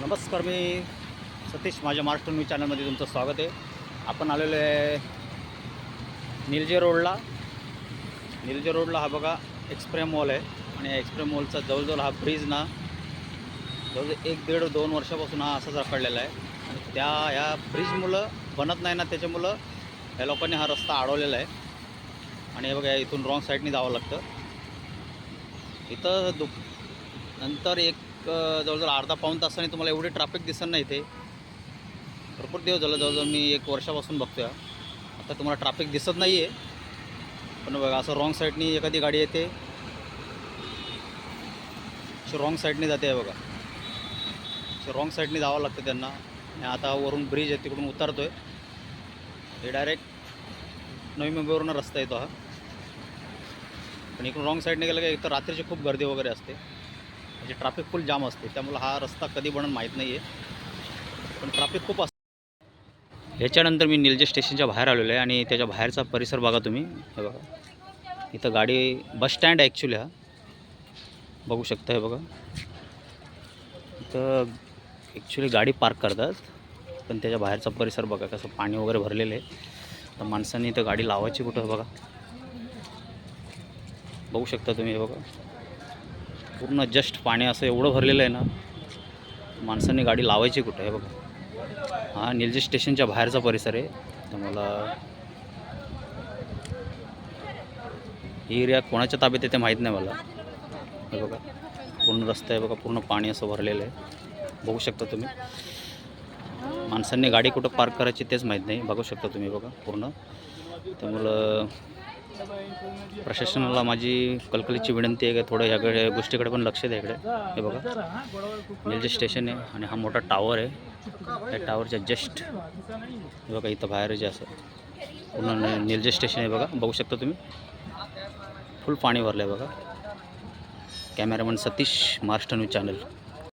नमस्कार, मी सतीश. माझ्या महाराष्ट्र न्यूज चॅनलमध्ये तुमचं स्वागत आहे. आपण आलेलो आहे निलजे रोडला. निलजे रोडला हा बघा एक्सप्रेम मॉल आहे आणि या एक्सप्रेम मॉलचा जवळजवळ हा ब्रिज ना जवळजवळ 1-1.5-2 वर्षापासून हा असाच रखडलेला आहे. आणि ह्या ब्रिजमुळं बनत नाही ना, त्याच्यामुळं या लोकांनी हा रस्ता अडवलेला आहे. आणि हे बघा, इथून रॉंग साईडने जावं लागतं. इथं नंतर जवळजवळ अर्धा-पाऊण तासाने तुम्हाला एवढे ट्रॅफिक दिसत नाही. इथे भरपूर दिवस झालं, जवळजवळ मी 1 वर्षापासून बघतो आहे. आता तुम्हाला ट्रॅफिक दिसत नाही आहे, पण बघा असं रॉंग साईडनी एखादी गाडी येते, अशी रॉंग साईडने जाते आहे बघा. असं रॉंग साईडने जावं लागतं त्यांना. आणि आता वरून ब्रिज आहे, तिकडून उतरतो आहे. हे डायरेक्ट नवी मुंबईवरून रस्ता येतो हा. पण इकडून रॉंग साईडने गेलं का इथं रात्रीची खूप गर्दी वगैरे असते, म्हणजे ट्रॅफिक फुल जाम असते. त्यामुळे हा रस्ता कधी बनन माहीत नाही आहे, पण ट्रॅफिक खूप असते. ह्याच्यानंतर मी निलजे स्टेशनच्या बाहेर आलेलो आहे आणि त्याच्या बाहेरचा परिसर बघा तुम्ही. हे बघा, इथं गाडी बस स्टँड आहे ॲक्च्युली. हा बघू शकता. हे बघा, इथं ॲक्च्युली गाडी पार्क करतात, पण त्याच्या बाहेरचा परिसर बघा कसं पाणी वगैरे भरलेलं आहे. तर माणसांनी इथं गाडी लावायची कुठं बघा, बघू शकता तुम्ही. हे बघा, पूर्ण जस्ट पाणी असं एवढं भरलेलं आहे ना, माणसांनी गाडी लावायची कुठं. हे बघा, हा निलजे स्टेशनच्या बाहेरचा परिसर आहे. तर मला ही एरिया कोणाच्या ताब्यात आहे ते माहीत नाही मला. हे बघा, पूर्ण रस्ता आहे बघा, पूर्ण पाणी असं भरलेलं आहे. बघू शकता तुम्ही. माणसांनी गाडी कुठं पार्क करायची तेच माहीत नाही. बघू शकता तुम्ही. बघा पूर्ण. त्यामुळं प्रशासनाला माझी कळकळीची विनंती आहे की थोडं ह्याकडे गोष्टीकडे पण लक्ष द्या इकडे. हे बघा, निलजे स्टेशन आहे आणि हा मोठा टावर आहे. या टावरच्या जस्ट हे बघा, इथं बाहेर जे असं पूर्ण निलजे स्टेशन आहे बघा. बघू शकता तुम्ही, फुल पाणी भरलं आहे बघा. Cameraman Satish, Maharashtra news channel.